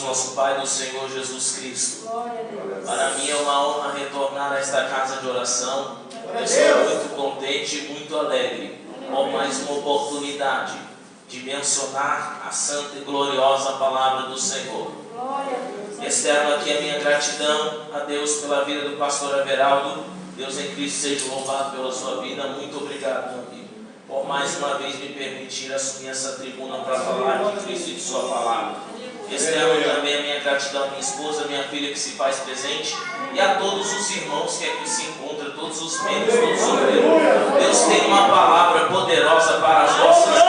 nosso Pai, do Senhor Jesus Cristo. Para mim é uma honra retornar a esta casa de oração. Eu estou muito contente e muito alegre por mais uma oportunidade de mencionar a santa e gloriosa palavra do Senhor. Externo aqui a minha gratidão a Deus pela vida do pastor Everaldo. Deus em Cristo seja louvado pela sua vida. Muito obrigado, meu amigo, por mais uma vez me permitir assumir essa tribuna para falar de Cristo e de sua palavra. Externo também a minha gratidão à minha esposa, minha filha que se faz presente, e a todos os irmãos que aqui se encontram, todos os membros, todos os obreiros. Deus tem uma palavra poderosa para as nossas vidas.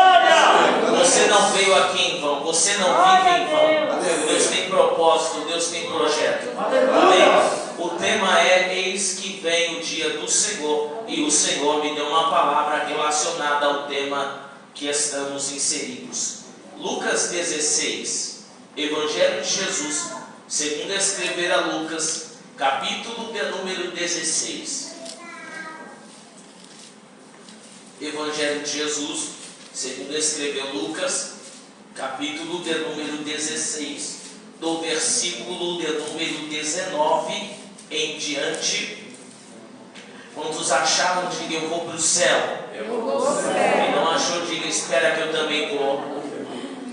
Você não veio aqui em vão, você não vive em vão. Deus tem propósito, Deus tem projeto. Amém? O tema é: eis que vem o dia do Senhor, e o Senhor me deu uma palavra relacionada ao tema que estamos inseridos. Lucas 16, Evangelho de Jesus, segundo escrever a Lucas, capítulo de número 16. Evangelho de Jesus, segundo escreveu Lucas, capítulo de número 16, do versículo de número 19 em diante. Quantos acharam, diga: eu vou para o céu. Eu vou para o céu. Quem não achou, diga: espera que eu também vou.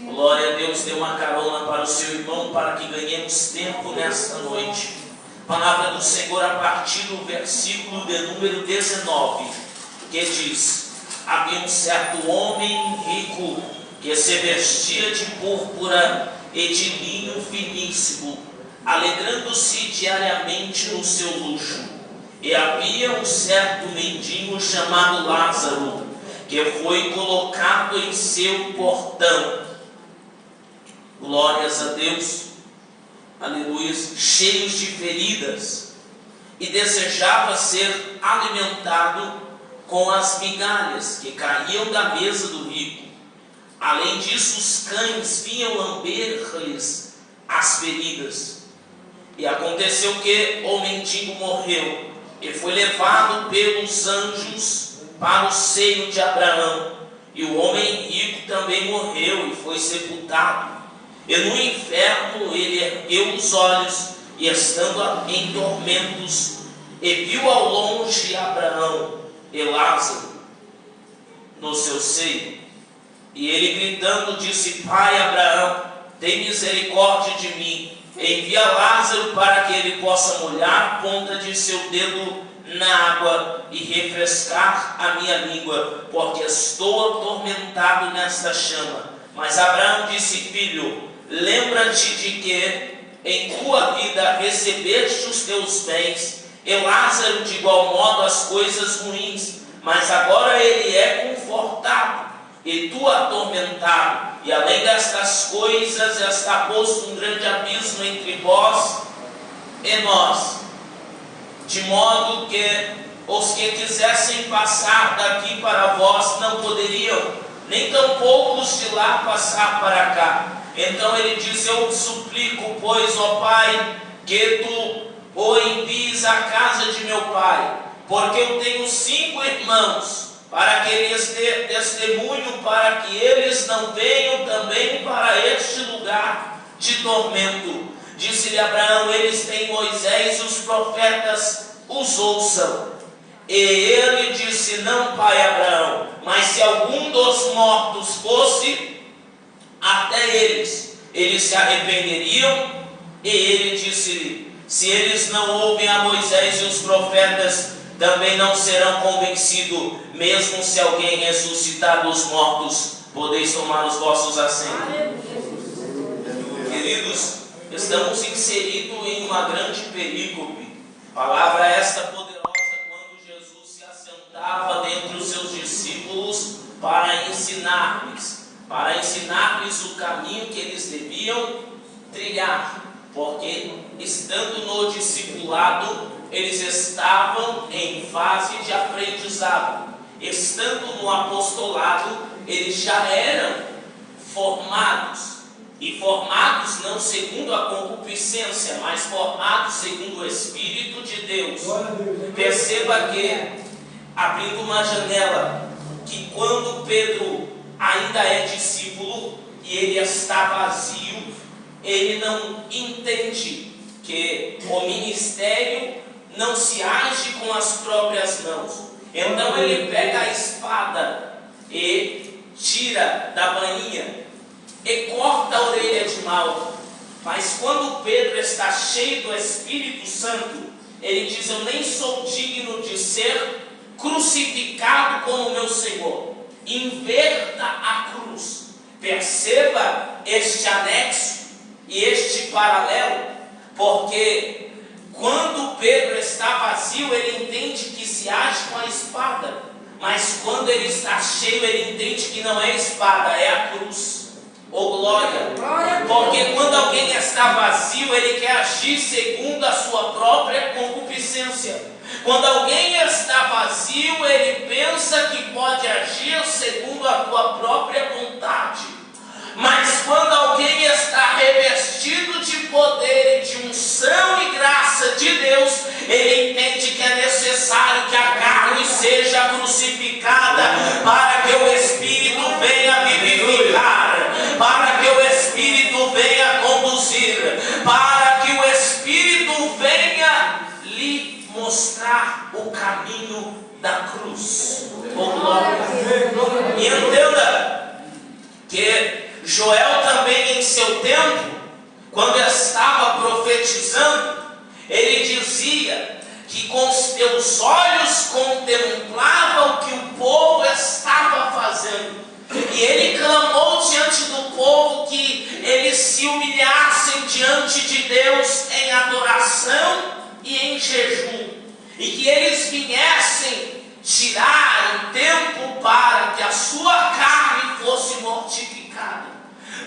Glória a Deus, dê uma carona para o seu irmão, para que ganhemos tempo nesta noite. Palavra do Senhor a partir do versículo de número 19, que diz: havia um certo homem rico que se vestia de púrpura e de linho finíssimo, alegrando-se diariamente no seu luxo. E havia um certo mendigo chamado Lázaro, que foi colocado em seu portão. Glórias a Deus, aleluia, cheios de feridas, e desejava ser alimentado com as migalhas que caíam da mesa do rico. Além disso, os cães vinham lamber-lhes as feridas. E aconteceu que o mendigo morreu e foi levado pelos anjos para o seio de Abraão. E o homem rico também morreu e foi sepultado. E no inferno ele ergueu os olhos, e estando em tormentos, e viu ao longe Abraão e Lázaro no seu seio. E ele gritando disse: Pai Abraão, tem misericórdia de mim, envia Lázaro para que ele possa molhar a ponta de seu dedo na água e refrescar a minha língua, porque estou atormentado nesta chama. Mas Abraão disse: Filho, lembra-te de que em tua vida recebeste os teus bens, e Lázaro de igual modo as coisas ruins, mas agora ele é confortado e tu atormentado, e além destas coisas está posto um grande abismo entre vós e nós, de modo que os que quisessem passar daqui para vós não poderiam, nem tampouco os de lá passar para cá. Então ele diz: eu suplico, pois, ó Pai, que tu o envies à casa de meu pai, porque eu tenho 5 irmãos, para que lhes dê testemunho, para que eles não venham também para este lugar de tormento. Disse-lhe Abraão: eles têm Moisés e os profetas, os ouçam. E ele disse: não, pai Abraão, mas se algum dos mortos fosse até eles se arrependeriam. E ele disse-lhe: se eles não ouvem a Moisés e os profetas, também não serão convencidos, mesmo se alguém ressuscitar dos mortos. Podeis tomar os vossos assentos. Queridos, estamos inseridos em uma grande perícope. Palavra esta poderosa quando Jesus se assentava dentre os seus discípulos para ensinar-lhes o caminho que eles deviam trilhar, porque estando no discipulado, eles estavam em fase de aprendizado. Estando no apostolado, eles já eram formados, e formados não segundo a concupiscência, mas formados segundo o Espírito de Deus. Perceba que, abrindo uma janela, que quando Pedro ainda é discípulo e ele está vazio, ele não entende que o ministério não se age com as próprias mãos. Então ele pega a espada e tira da bainha e corta a orelha de Malco. Mas quando Pedro está cheio do Espírito Santo, ele diz: eu nem sou digno de ser crucificado como meu Senhor. Inverta a cruz. Perceba este anexo e este paralelo, porque quando Pedro está vazio, ele entende que se age com a espada, mas quando ele está cheio, ele entende que não é espada, é a cruz. Oh glória! Porque quando alguém está vazio, ele quer agir segundo a sua própria concupiscência. Quando alguém está vazio, ele pensa que pode agir segundo a sua própria vontade. Mas quando alguém está revestido de poder e de unção e graça de Deus, ele entende que é necessário que a carne seja crucificada para que o Espírito venha vivificar, para que o Espírito venha conduzir, para que o Espírito venha lhe mostrar o caminho da cruz. Oh, glória! E entenda que Joel também, em seu tempo, quando estava profetizando, ele dizia que com os teus olhos contemplava o que o povo estava fazendo. E ele clamou diante do povo que eles se humilhassem diante de Deus em adoração e em jejum, e que eles viessem tirar o tempo para que a sua carne fosse mortificada.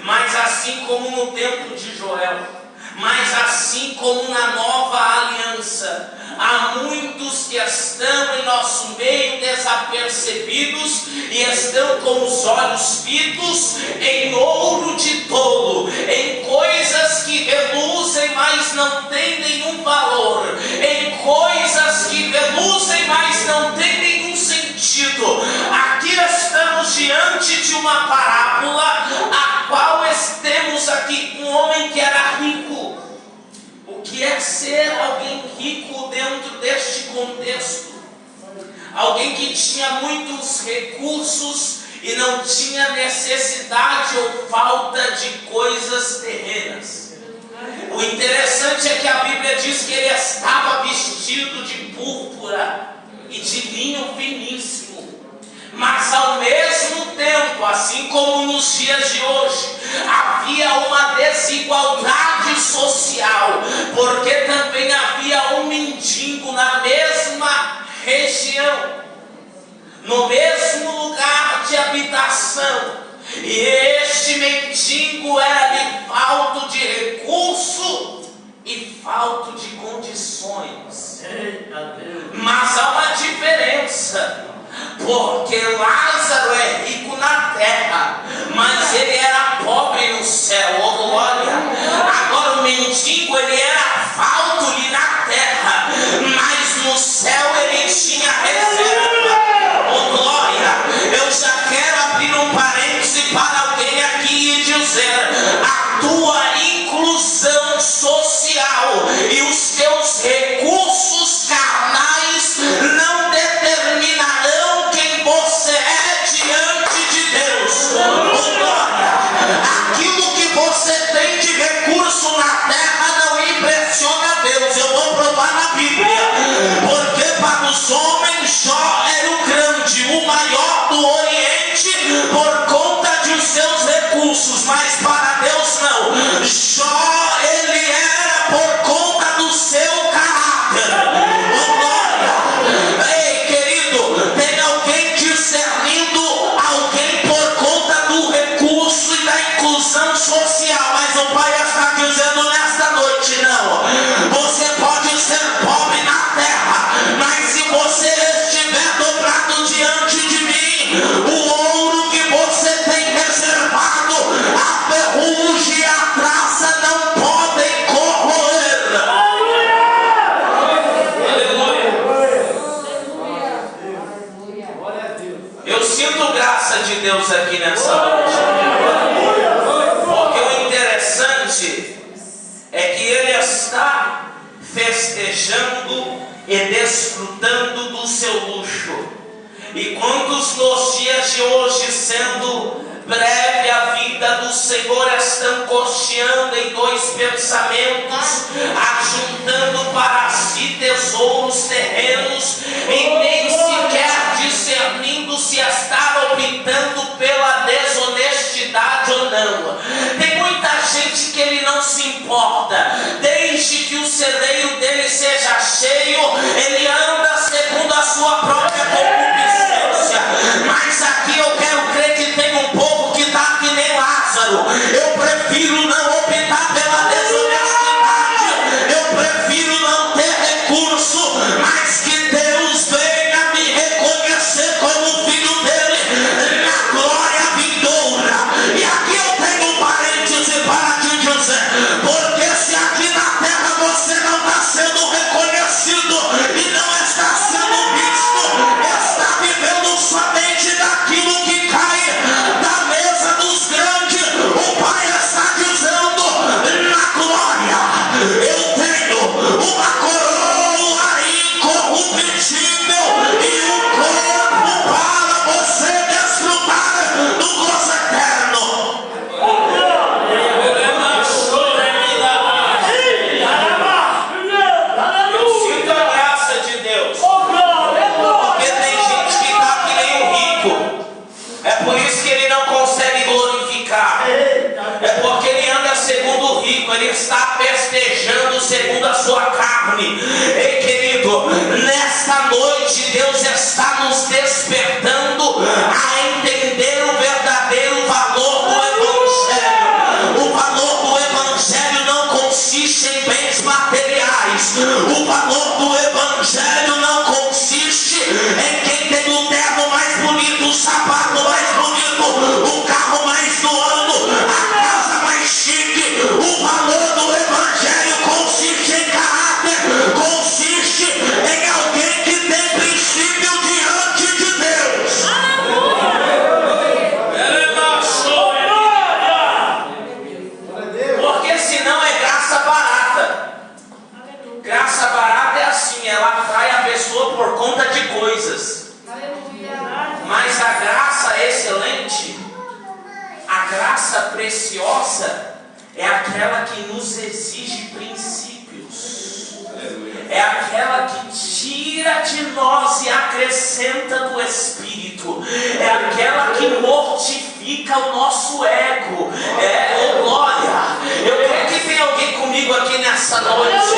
Mas assim como no tempo de Joel, mas assim como na nova aliança, há muitos que estão em nosso meio desapercebidos e estão com os olhos fitos em ouro de tolo, em coisas que reluzem, mas não têm nenhum valor, em coisas que reluzem, mas não têm nenhum sentido. Aqui estamos diante de uma parábola, a qual temos aqui um homem que era rico. O que é ser alguém rico dentro deste contexto? Alguém que tinha muitos recursos e não tinha necessidade ou falta de coisas terrenas. O interessante é que a Bíblia diz que ele estava vestido de púrpura e de linho finíssimo. Mas ao mesmo tempo, assim como nos dias de hoje, havia uma desigualdade social, porque também havia um mendigo na mesma região, no mesmo lugar de habitação, e este mendigo era-lhe falto de recurso e falto de condições. Mas há uma diferença, porque Lázaro é rico na terra, mas ele era pobre no céu. Oh glória! Agora o mendigo, ele era falto-lhe na terra, mas no céu ele tinha reserva. Oh glória! Eu já quero abrir um parêntese para alguém aqui e dizer: a tua inclusão social e os teus recursos carnais não determinarão quem você é diante de Deus. Oh glória! Aquilo que você tem de recurso na terra não impressiona Deus. Eu vou provar na Bíblia, porque para os homens Jó era o grande, o maior do Oriente, por conta de seus recursos, mas para Deus não. Jó, ele era por conta do seu caráter. Oh glória! Ei querido, tem alguém discernindo alguém por conta do recurso e da inclusão social, mas o Pai está dizendo nesta noite: não, você pode ser pobre na terra, mas se você estiver dobrado diante de mim, o ouro que você tem reservado, a ferrugem e a traça não podem corroer. Eu sinto graça de Deus aqui nessa noite, porque o interessante está festejando e desfrutando do seu luxo. E quantos nos dias de hoje, sendo breve a vida do Senhor, estão costeando em dois pensamentos, ajuntando para si tesouros terrenos, e nem sequer discernindo se está optando pela desonestidade ou não. Tem muita gente que ele não se importa, desde que o celeiro dele seja cheio, ele anda segundo a sua própria concupiscência. Mas aqui eu quero crer que tem um povo que está que nem Lázaro. Eu prefiro não optar pela desonestidade, eu prefiro não ter recurso, mas que Deus venha me reconhecer como filho dele na glória vindoura. E aqui eu tenho um parêntese para te dizer, porque se aqui na terra você não está sendo reconhecido e não está sendo visto, está vivendo somente daquilo que cai da mesa dos grandes, o Pai está dizendo na glória: eu tenho uma coroa incorruptível e um corpo para você desfrutar do gozo eterno. Eu sinto a graça de Deus, porque tem gente que está que nem o rico. É por isso que ele não consegue glorificar. É porque ele anda segundo o rico, ele está festejando segundo a sua carne. Ei, querido, nesta noite Deus está nos despertando a entender o verdadeiro valor do Evangelho. O valor do Evangelho não consiste em bens materiais. O valor do Evangelho não consiste em quem tem o terno mais bonito, o sapato mais bonito, o carro mais do ano, a casa mais chique. O valor do Evangelho consiste em caráter, consiste em alguém que tem princípio diante de Deus. Porque senão é graça barata. Graça barata é assim, ela atrai a pessoa por conta de coisas. Mas a graça excelente, a graça preciosa, é aquela que nos exige princípios. É aquela que tira de nós e acrescenta do Espírito. É aquela que mortifica o nosso ego. Oh glória! Eu creio que tem alguém comigo aqui nessa noite.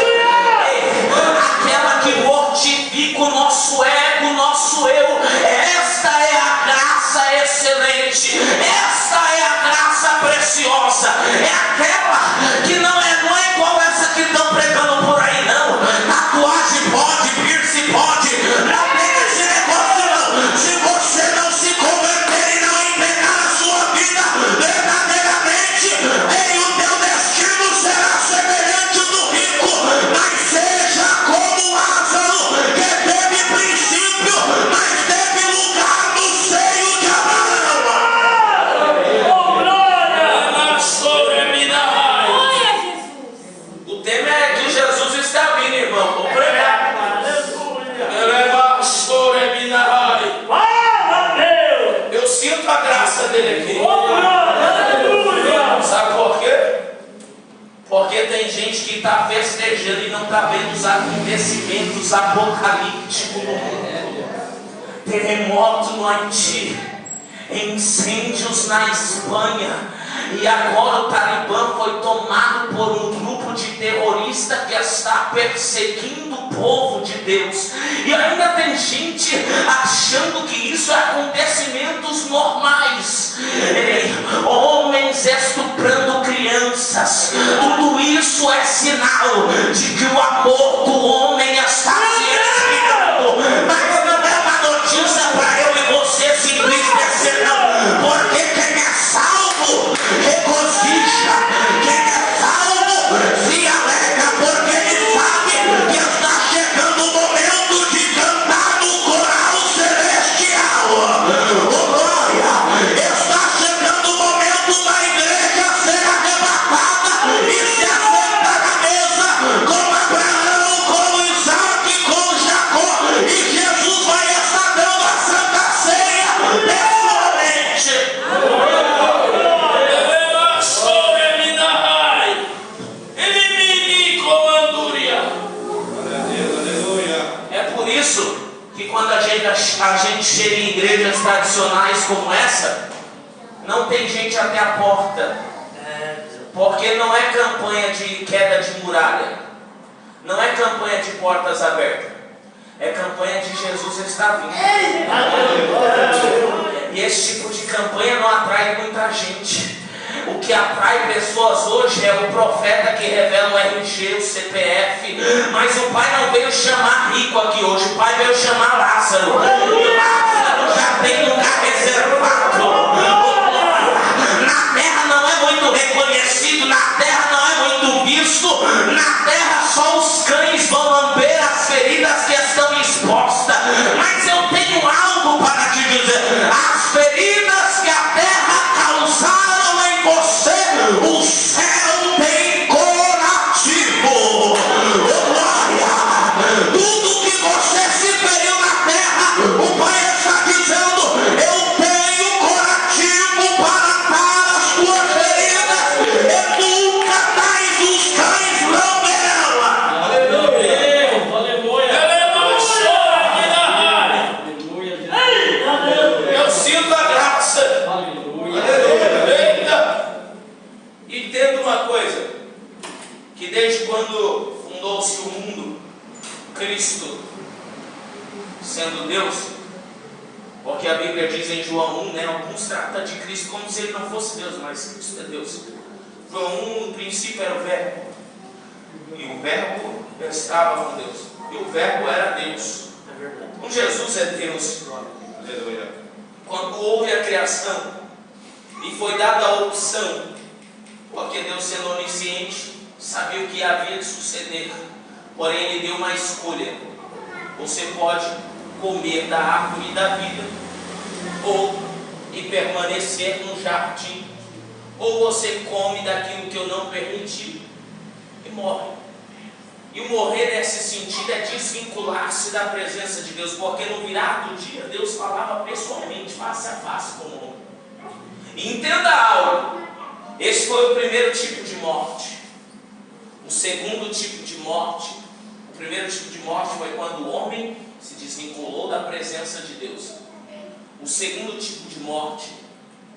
Aquela que mortifica o nosso ego, o nosso eu. Esta é a graça excelente. Esta é a graça preciosa. É aquela que não é igual essa que estão pregando por aí, não. Tatuagem pode, piercing pode. Não tem esse negócio, não. Se você não se converter e não entregar a sua vida verdadeiramente, o teu destino será semelhante do rico. Mas seja como Lázaro, que teve princípio, mas teve lugar no seio de Abraão. O tema é que Jesus está vindo, irmão. Vou pregar. Eu sinto a graça dele aqui. Sabe por quê? Porque tem gente que está festejando e não está vendo os acontecimentos apocalípticos no mundo. Terremoto no Haiti, incêndios na Espanha, e agora o Talibã foi tomado por um grupo de terroristas que está perseguindo o povo de Deus. E ainda tem gente achando que isso é acontecimentos normais. Homens estuprando crianças. Tudo isso é sinal de que o amor do homem está se esfriando. Mas não é uma notícia para eu e você se entristecer, não. Porque quem é salvo regozija. Quem é salvo se alegra, porque ele sabe que está chegando o momento de cantar no coral celestial. Oh glória! Está chegando o momento da igreja ser arrebatada e se assentar na mesa quando a gente chega em igrejas tradicionais como essa, não tem gente até a porta, porque não é campanha de queda de muralha, não é campanha de portas abertas, é campanha de Jesus está vindo. E esse tipo de campanha não atrai muita gente. O que atrai pessoas hoje é o profeta que revela o RG, o CPF. Mas o Pai não veio chamar rico aqui hoje, o Pai veio chamar Lázaro. E Lázaro já tem lugar reservado. Na terra não é muito reconhecido, na terra não é muito visto. Na terra só os cães vão lamber as feridas que estão expostas. Mas eu tenho algo para te dizer: as feridas que a terra causaram em você, o céu tem curativo. Oh, glória! Tudo que você se feriu na terra, o Pai está dizendo: eu tenho curativo para atar as tuas feridas, e nunca mais os cães lamberão. Aleluia! Aleluia! Eu sinto a graça. E entenda uma coisa, que desde quando fundou-se o mundo, Cristo sendo Deus, porque a Bíblia diz em João 1, alguns tratam de Cristo como se ele não fosse Deus, mas Cristo é Deus. João 1, no princípio era o Verbo, e o Verbo estava com Deus, e o Verbo era Deus. Então Jesus é Deus. Quando houve a criação e foi dada a opção, porque Deus, sendo onisciente, sabia o que havia de suceder, porém Ele deu uma escolha: você pode comer da árvore da vida, ou e permanecer no jardim, ou você come daquilo que eu não permiti e morre. E o morrer nesse sentido é desvincular-se da presença de Deus, porque no virar do dia Deus falava pessoalmente, face a face com o homem. E entenda algo: esse foi o primeiro tipo de morte. O segundo tipo de morte, o primeiro tipo de morte foi quando o homem se desvinculou da presença de Deus. O segundo tipo de morte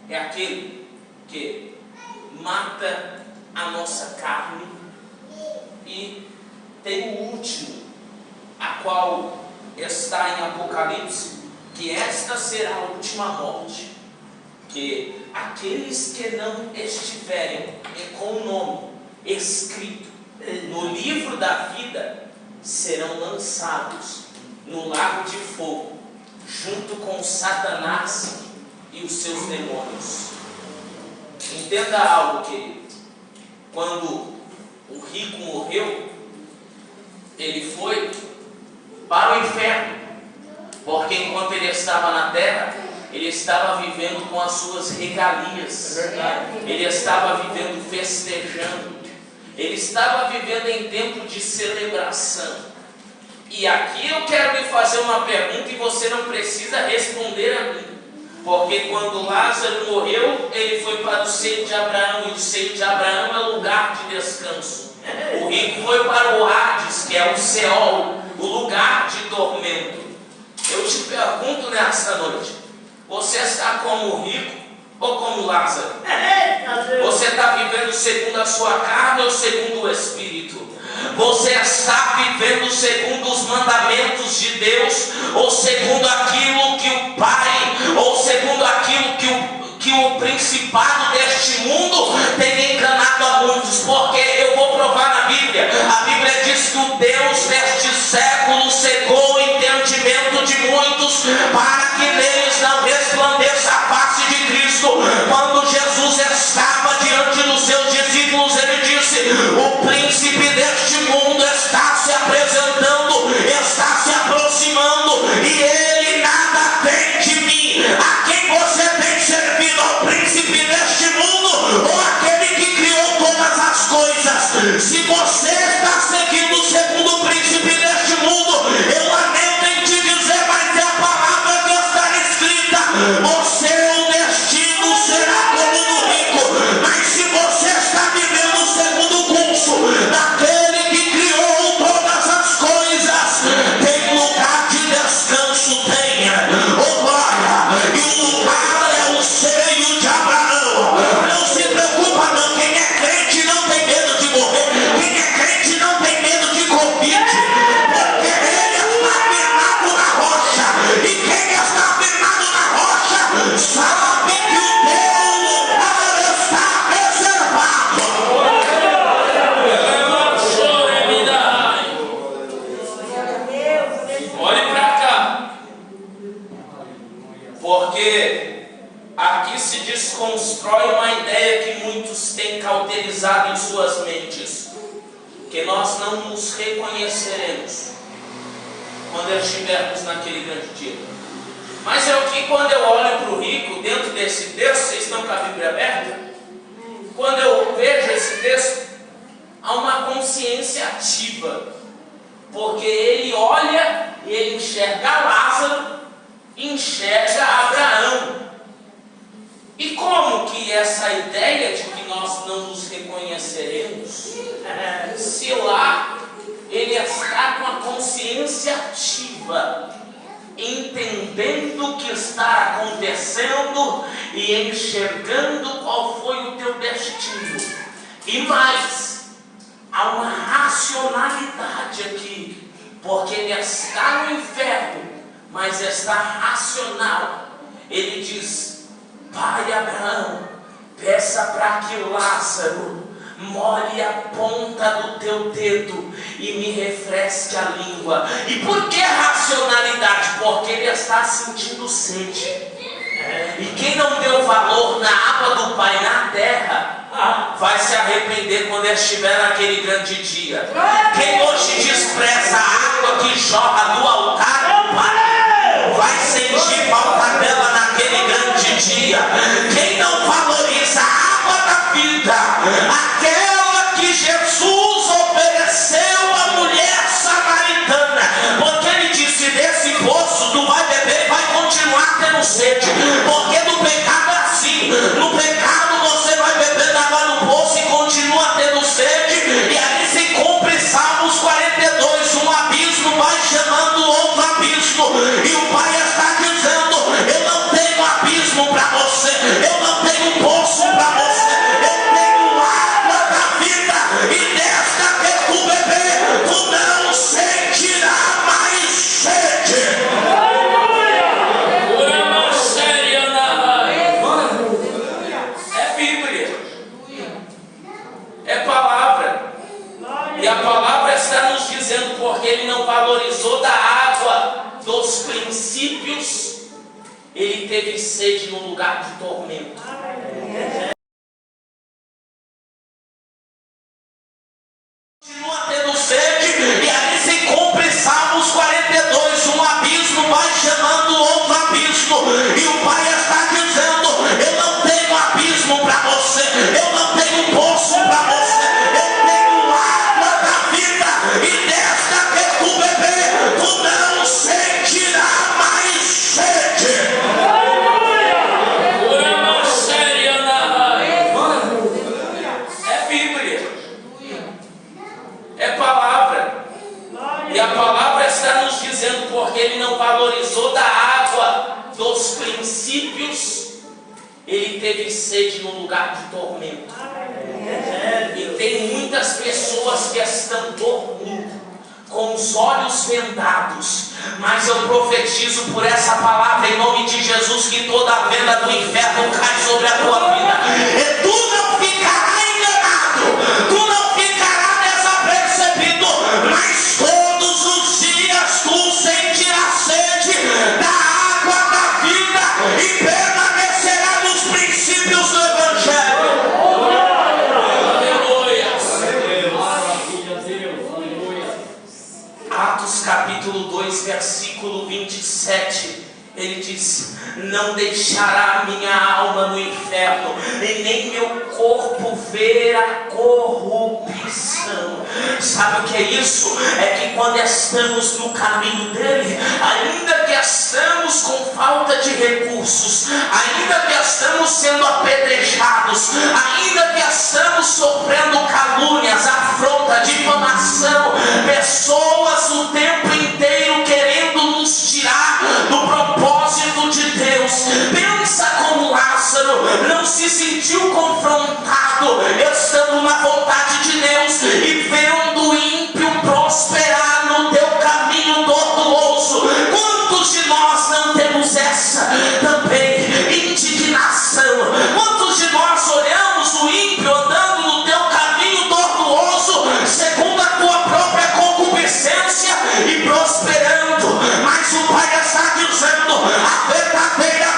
é aquele que mata a nossa carne. E tem o último, a qual está em Apocalipse, que esta será a última morte, que aqueles que não estiverem com o nome escrito no livro da vida serão lançados no lago de fogo, junto com Satanás e os seus demônios. Entenda algo, querido: quando o rico morreu, ele foi para o inferno, porque enquanto ele estava na terra, ele estava vivendo com as suas regalias, ele estava vivendo festejando, ele estava vivendo em tempo de celebração. E aqui eu quero lhe fazer uma pergunta e você não precisa responder a mim, porque quando Lázaro morreu, ele foi para o seio de Abraão, e o seio de Abraão é lugar de descanso. O rico foi para o Hades, que é o Seol, o lugar de tormento. Eu te pergunto nesta noite: você está como o rico ou como Lázaro? Você está vivendo segundo a sua carne ou segundo o Espírito? Você está vivendo segundo os mandamentos de Deus, ou segundo aquilo que o Pai, ou segundo aquilo que o principado deste mundo tem enganado a muitos? Porque eu vou provar na Bíblia. A Bíblia diz que o Deus deste século cegou o entendimento de muitos, para que neles não resplandeça a face de Cristo. Quando Jesus estava diante dos seus discípulos, ele disse: o príncipe deste mundo está se apresentando, está se aproximando, e ele nada tem de mim. A quem você tem servido? Ao príncipe deste mundo ou aquele que criou todas as coisas? Se você está seguindo segundo o príncipe deste mundo, eu lamento em te dizer, mas é a palavra que Porque aqui se desconstrói uma ideia que muitos têm cauterizado em suas mentes, que nós não nos reconheceremos quando estivermos naquele grande dia. Mas é o que, quando eu olho para o rico, dentro desse texto, vocês estão com a Bíblia aberta? Quando eu vejo esse texto, há uma consciência ativa, porque ele olha e ele enxerga Lázaro, enxerga Abraão. E como que essa ideia de que nós não nos reconheceremos, se lá ele está com a consciência ativa, entendendo o que está acontecendo e enxergando qual foi o teu destino. E mais, há uma racionalidade aqui, porque ele está no inferno, mas está racional. Ele diz: Pai Abraão, peça para que Lázaro molhe a ponta do teu dedo e me refresque a língua. E por que racionalidade? Porque ele está sentindo sede. E quem não deu valor na água do Pai na terra, vai se arrepender quando estiver naquele grande dia. Quem hoje despreza a água que jorra do altar do Pai, vai sentir falta dela naquele grande dia. Quem não valoriza a água da vida, aquela que Jesus ofereceu à mulher samaritana, porque ele disse: desse poço tu vai beber e vai continuar tendo sede, porque no pecado é assim. No pecado você vai beber água no poço e continua tendo sede, e aí se cumpre Salmos 42, um abismo vai chamando outro abismo, e o Pai está dizendo: eu não tenho abismo para você, eu não tenho poço para você, eu tenho água da vida, e desta que tu beber, tu não sentirás mais sede. É Bíblia, é palavra, e a palavra está nos dizendo: porque ele não valorizou da água dos princípios, ele teve sede num lugar de tormento. Continua tendo sede, e aí se cumpre Salmos 42, um abismo vai chamando outro abismo, e o Pai está dizendo: eu não tenho abismo para você, eu não tenho poço para você, eu tenho água da vida, e desta que tu beber, tu não sentirás mais sede. É Bíblia, é palavra, e a palavra está nos dizendo: porque ele não valorizou da água dos princípios, ele teve sede num lugar de tormento. E tem muitas pessoas que estão dormindo, com os olhos vendados, mas eu profetizo por essa palavra em nome de Jesus, que toda a venda do inferno cai sobre a tua vida, e tu não ficarás enganado, tu não ficarás desapercebido, mas todos os dias tu sentirás sede da água da vida e permanecerá nos princípios do Evangelho. Atos capítulo 2, versículo 27, ele diz: não deixará a minha alma no inferno, e nem meu corpo ver a corrupção. Sabe o que é isso? É que quando estamos no caminho dele, ainda que estamos com falta de recursos, ainda que estamos sendo apedrejados, ainda que estamos sofrendo calúnias, afronta, difamação, pessoas o tempo inteiro querendo nos tirar do propósito de Deus. Pensa como Lázaro não se sentiu confrontado, estando na vontade de Deus e vendo o ímpio prosperar no teu caminho tortuoso. Quantos de nós não temos essa também indignação? Quantos de nós olhamos o ímpio andando no teu caminho tortuoso, segundo a tua própria concupiscência, e prosperando? Mas o Pai está dizendo: a verdadeira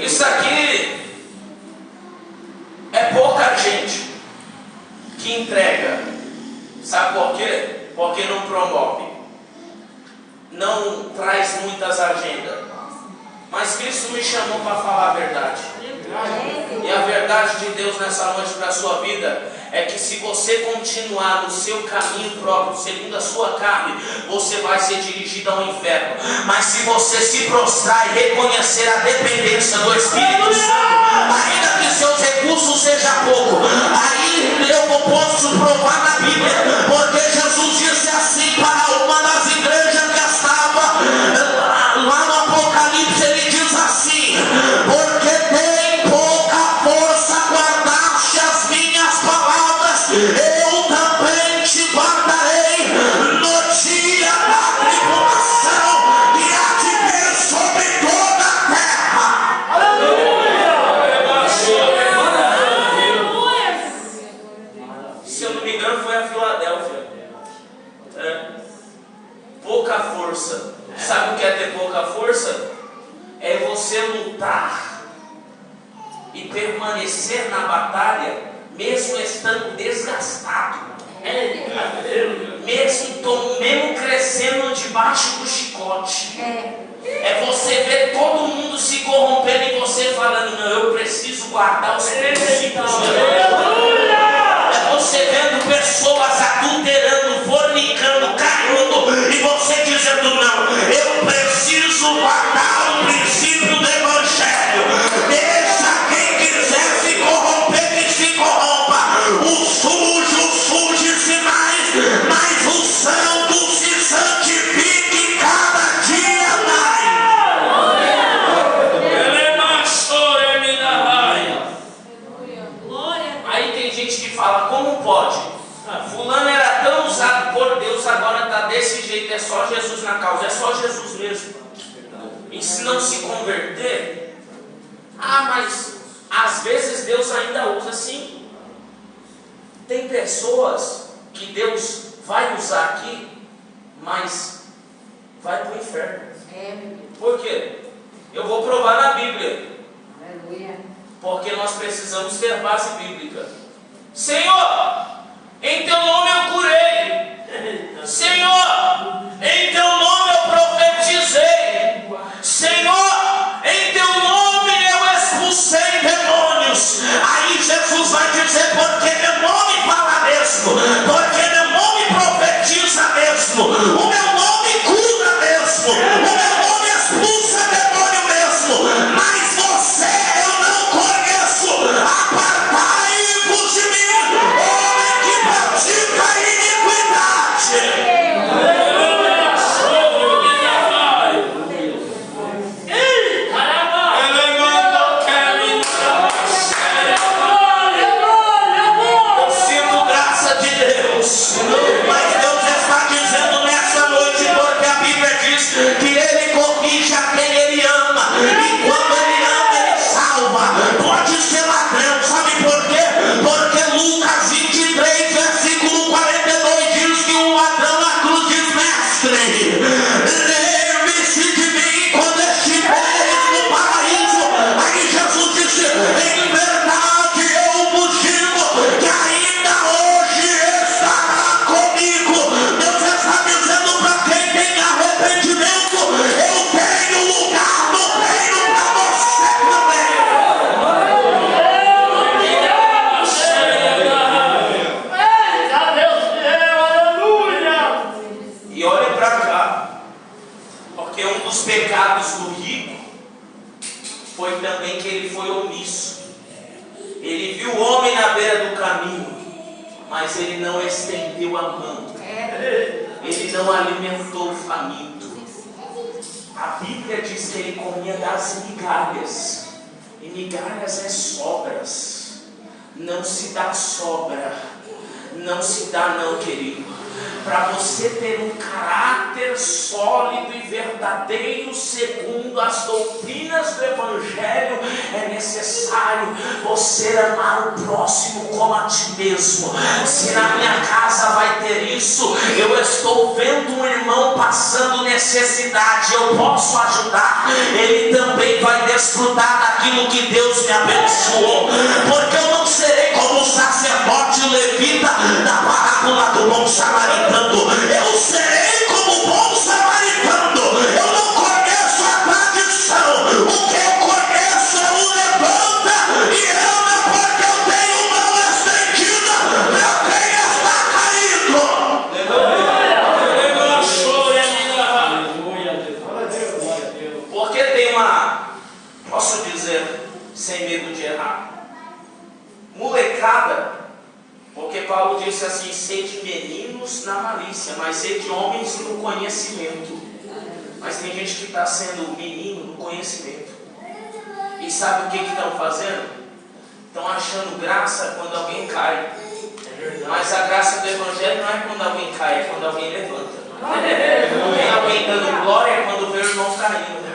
Isso aqui é pouca gente que entrega. Sabe por quê? Porque não promove, não traz muitas agendas. Mas Cristo me chamou para falar a verdade. E a verdade de Deus nessa noite para a sua vida é que se você continuar no seu caminho próprio, segundo a sua carne, você vai ser dirigido ao inferno. Mas se você se prostrar e reconhecer a dependência do Espírito Santo, ainda que seus recursos sejam pouco, aí eu posso provar na Bíblia, porque Jesus disse assim para uma das igrejas que estava lá no Apocalipse, ele diz assim: porque tem pouca força, guardaste as minhas palavras, eu também te guardarei no dia da tribulação, e há de vir sobre toda a terra. Se eu não me engano, foi a Filadélfia. Pouca força. Sabe o que é ter pouca força? É você lutar e permanecer na batalha, mesmo estando desgastado, mesmo crescendo debaixo do chicote. É você ver todo mundo se corrompendo e você falando: não, eu preciso guardar os princípios. É você vendo pessoas adulterando, fornicando, caindo, e você dizendo: não, eu preciso guardar o princípio do Evangelho. Deixa quem quiser se corromper que se corrompa. O sujo suje-se mais, mas o santo se santifique cada dia mais. Aí tem gente que fala: como pode? Fulano era tão usado por Deus, agora está desse jeito. É só Jesus na causa, é só Jesus mesmo. E se não se converter, mas às vezes Deus ainda usa assim. Tem pessoas que Deus vai usar aqui, mas vai para o inferno. Por quê? Eu vou provar na Bíblia. Porque nós precisamos ter base bíblica. Senhor, em teu nome eu curei. Senhor, em teu nome eu profetizei. Senhor, em teu nome eu expulsei demônios. Aí Jesus vai dizer: porque meu nome fala mesmo, porque meu nome profetiza mesmo, o meu nome cura mesmo, o meu nome expulsa demônio mesmo. Mas você eu não conheço. Apartai-vos de mim, homem que pratica iniquidade. Eu sinto graça de Deus, mas Deus está dizendo nessa noite, porque a Bíblia diz que Ele corrige a quem Ele ama, e quando Ele ama, Ele salva. Pode ser ladrão, sabe por quê? Porque Lucas 23, versículo 42 diz que um ladrão na cruz diz: mestre, lembre-se de mim quando estiveres no paraíso. Aí Jesus disse: em verdade eu vos digo que ainda hoje estará comigo. Deus está dizendo para quem tem arrependimento: eu tenho lugar no reino para você também. E olhem para cá, porque um dos pecados do rico foi também que ele foi omisso. Ele viu o homem na beira do caminho, mas ele não estendeu a mão, ele não alimentou o faminto. A Bíblia diz que ele comia das migalhas, e migalhas é sobras. Não se dá sobra, não se dá não, querido. Para você ter um caráter sólido e verdadeiro segundo as doutrinas do Evangelho, é necessário você amar o próximo como a ti mesmo. Se na minha casa vai ter isso, eu estou vendo um irmão passando necessidade, eu posso ajudar, ele também vai desfrutar daquilo que Deus me abençoou, porque eu não serei como o sacerdote levita da parábola do bom samaritano. Eu serei como o bom samaritano. Eu não conheço a tradição, o que eu conheço é o levanta e anda, porque eu tenho mão estendida, meu quem está caído. Porque tem uma, posso dizer, sem medo de errar, molecada. Porque Paulo disse assim: sede meninos na malícia, mas sede homens no conhecimento. Mas tem gente que está sendo menino no conhecimento. E sabe o que estão fazendo? Estão achando graça quando alguém cai. Mas a graça do Evangelho não é quando alguém cai, é quando alguém levanta. Tem alguém dando glória é quando vê o irmão caindo.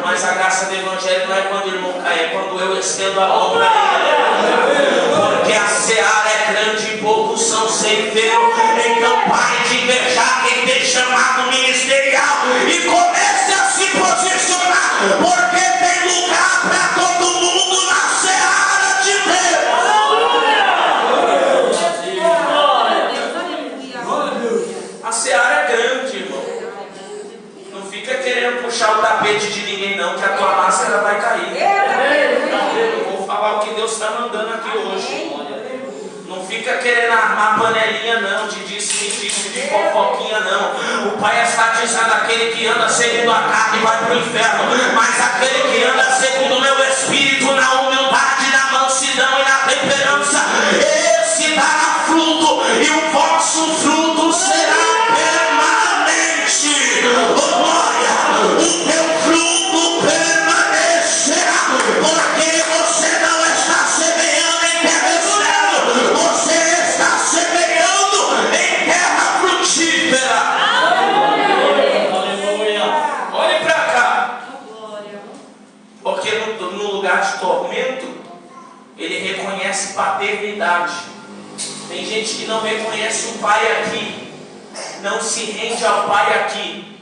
Mas a graça do Evangelho não é quando o irmão cai, é quando eu estendo a mão para ele. Porque a seara é grande e poucos são ceifeiros. Então pare de invejar quem tem chamado ministerial e comece a se posicionar, porque tem lugar para todo mundo na seara de Deus. A seara é grande, irmão. Não fica querendo puxar o tapete de ninguém não, que a tua máscara vai cair. Eu vou falar o que Deus está mandando aqui hoje. Não fica querendo armar panelinha não, de disse-me-disse, de fofoquinha não. O Pai está dizendo: aquele que anda segundo a carne vai para o inferno, mas aquele que anda segundo o meu espírito, na humildade, na mansidão e na temperança, esse dará fruto, e o vosso fruto será permanente. Oh, glória! O teu fruto permanecerá, porque você não está semeando em terra estéril, você está semeando em terra frutífera. Olhe para cá. Porque no lugar de tormento, ele reconhece paternidade. Tem gente que não reconhece o pai aqui, não se rende ao pai aqui,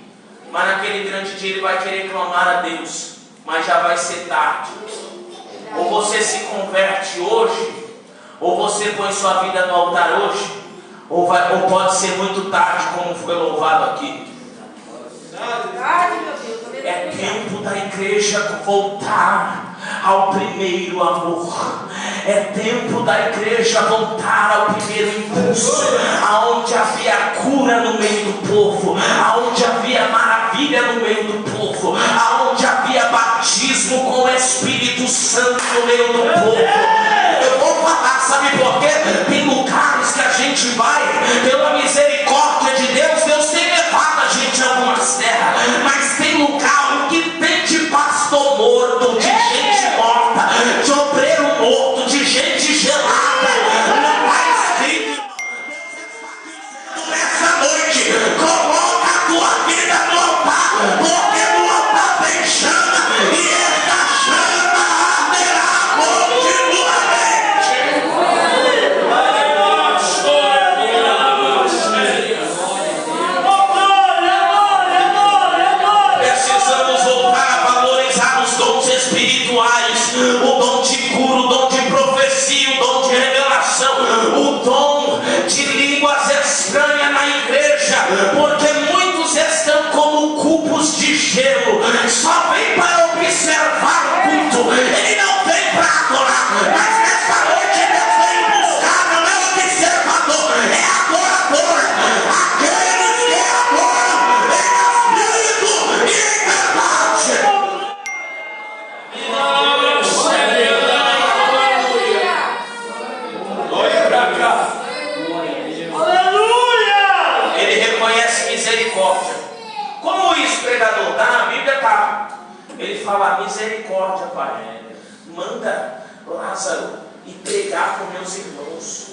mas naquele grande dia ele vai querer clamar a Deus, mas já vai ser tarde. Ou você se converte hoje, ou você põe sua vida no altar hoje, ou pode ser muito tarde, como foi louvado aqui. É tempo da igreja voltar ao primeiro amor. É tempo da igreja voltar ao primeiro impulso, aonde havia cura no meio do povo, aonde havia maravilha no meio do povo, aonde havia batismo com o Espírito Santo no meio do povo. Eu vou falar, sabe por quê? Tem lugares que a gente vai, pela misericórdia de Deus, Deus tem levado a gente a algumas terras, mas tem lugar que tem de pastor morto, de gente morta, de obreiro morto, de gente gelada. Não está escrito. Nessa noite, coloca a tua vida no altar, porque no altar tem chama, e esta chama arderá continuamente. Precisamos voltar a valorizar os dons espirituais, o dom de cura, o dom de profecia, o dom de revelação, o dom de línguas estranhas na igreja, porque muitos estão como cubos de gelo, só vem para observar o culto, ele não vem para adorar. Mas nessa noite Deus vem buscar, não é observador, é adorador, aqueles que adoram em espírito e em verdade. Olha para cá. Ele reconhece misericórdia. Como isso, pregador? Está na Bíblia, tá. Ele fala: misericórdia, Pai. Manda Lázaro ir pregar com meus irmãos.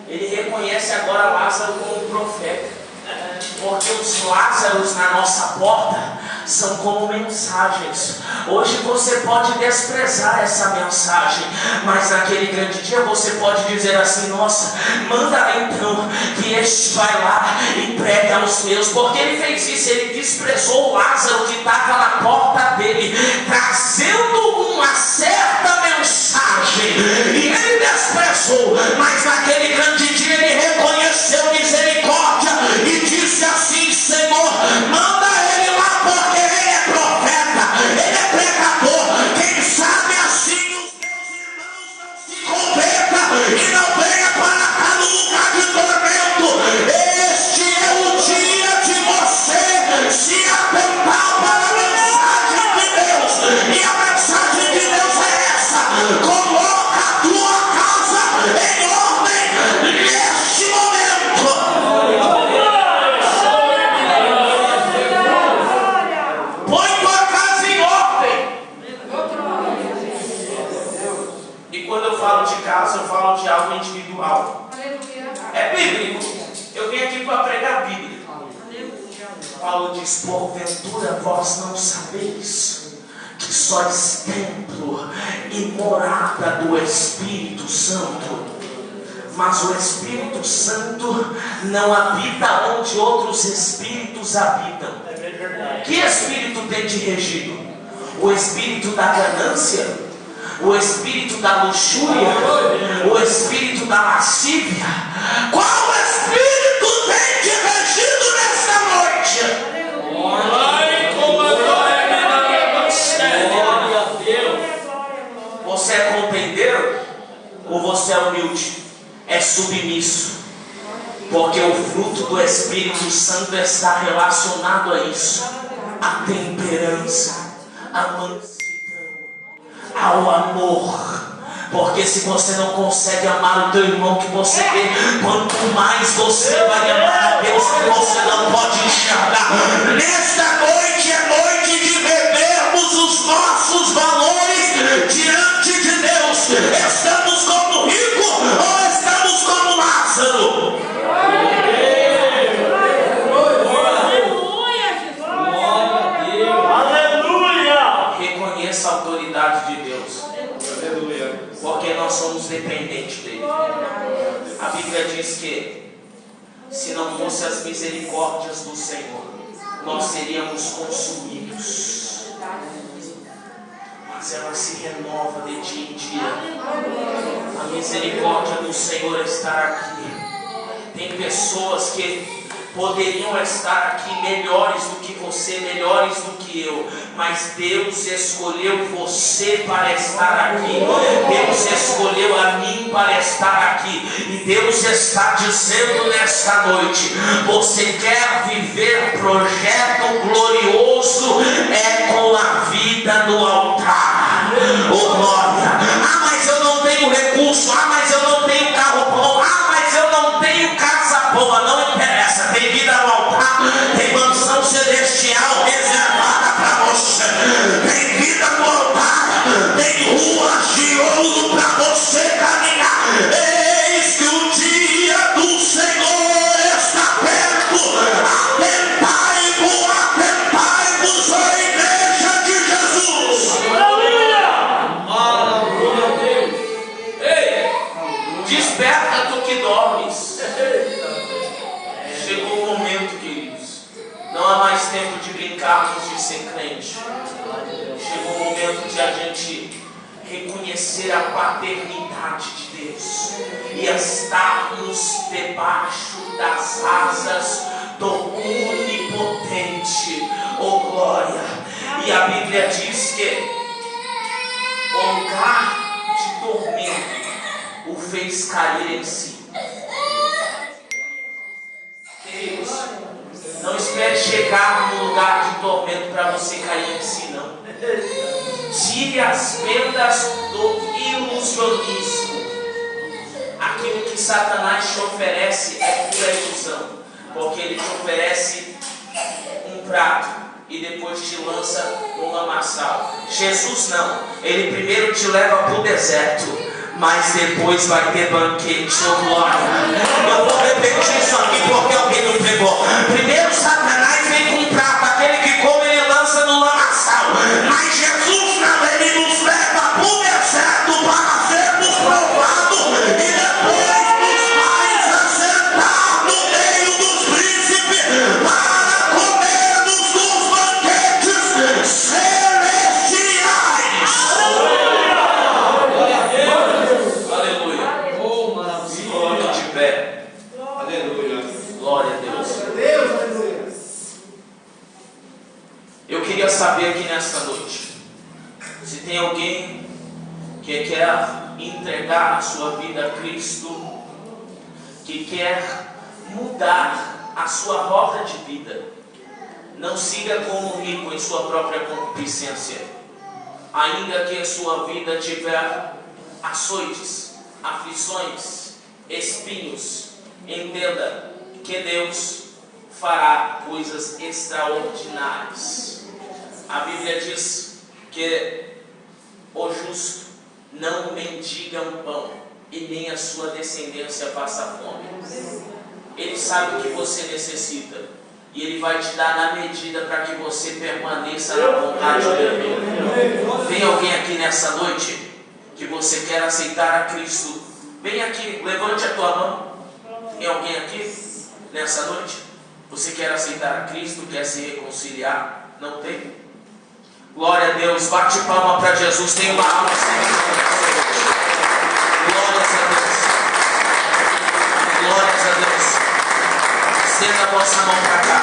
Ele reconhece agora Lázaro como profeta. Porque os Lázaros na nossa porta são como mensagens. Hoje você pode desprezar essa mensagem, mas naquele grande dia você pode dizer assim: nossa, manda então que este vai lá e prega aos meus, porque ele fez isso, ele desprezou o Lázaro que estava na porta dele, trazendo uma certa mensagem, e ele desprezou, mas naquele grande dia ele reconheceu misericórdia e disse assim: Senhor, manda ele lá, porque ele é profeta, ele é pregador. Quem sabe assim os teus irmãos não se convertam e não venham para cá no lugar de tormento. Este é o dia de você se atentar para a mensagem de Deus, e a mensagem de Deus é essa: coloca a tua casa em ordem neste momento. Põe tua casa em ordem. E quando eu falo de casa, eu falo de algo individual. É bíblico. Eu vim aqui para pregar Bíblia. Paulo diz: porventura vós não sabeis que sois templo e morada do Espírito Santo, mas o Espírito Santo não habita onde outros espíritos habitam. Que espírito tem te regido? O espírito da ganância? O espírito da luxúria? O espírito da lascívia? Qual espírito tem te regido nesta noite? Você é contendeiro ou você é humilde? É submisso, porque o fruto do Espírito Santo está relacionado a isso: a temperança, a mansidão, ao amor. Porque se você não consegue amar o teu irmão que você vê, quanto mais você vai amar a Deus que você não pode enxergar. Nesta noite é noite de bebermos os nossos valores diante de Deus. Estamos como rico ou estamos como Lázaro? Aleluia! Reconheça a autoridade de Deus. Porque nós somos dependentes dele. A Bíblia diz que se não fosse as misericórdias do Senhor, nós seríamos consumidos. Mas ela se renova de dia em dia. A misericórdia do Senhor está aqui. Tem pessoas que poderiam estar aqui melhores do que você, melhores do que eu, mas Deus escolheu você para estar aqui. Deus escolheu a mim para estar aqui, e Deus está dizendo nesta noite: você quer viver projeto glorioso? É com a vida no altar. Oh glória! Ah, mas eu não tenho recurso. Ah, mas eu não tenho carro bom. Ah, mas eu não tenho casa boa. Não interessa. Tem vida no altar, tem mansão celestial reservada para você, tem vida no altar, tem ruas de ouro para você caminhar. Eis que o dia do Senhor está perto. Atentai-vos, ó igreja de Jesus. Ei, desperta tu que dormes. Chegou o momento, queridos. Não há mais tempo de brincarmos de ser crente. Chegou o momento de a gente reconhecer a paternidade de Deus e estarmos debaixo das asas do Onipotente. Oh glória! E a Bíblia diz que o lugar de tormento o fez cair em si. Deus, não espere chegar no lugar de tormento para você cair em si, não. Tire as vendas do ilusionismo. Aquilo que Satanás te oferece é pura ilusão, porque ele te oferece um prato e depois te lança no lamaçal. Jesus não, ele primeiro te leva para o deserto, mas depois vai ter banquete. Oh glória! Eu vou repetir isso aqui porque alguém não pegou. Primeiro Satanás vem com um prato, aquele que come ele lança que quer entregar a sua vida a Cristo, que quer mudar a sua rota de vida. Não siga como rico em sua própria concupiscência, ainda que a sua vida tiver açoites, aflições, espinhos. Entenda que Deus fará coisas extraordinárias. A Bíblia diz que o justo não mendiga um pão e nem a sua descendência passa fome. Ele sabe o que você necessita e Ele vai te dar na medida para que você permaneça na vontade dele. Tem alguém aqui nessa noite que você quer aceitar a Cristo? Vem aqui, levante a tua mão. Tem alguém aqui nessa noite? Você quer aceitar a Cristo? Quer se reconciliar? Não tem? Glória a Deus, bate palma para Jesus. Tem uma alma sem. Glórias a Deus. Glórias a Deus. Estenda a vossa mão para cá.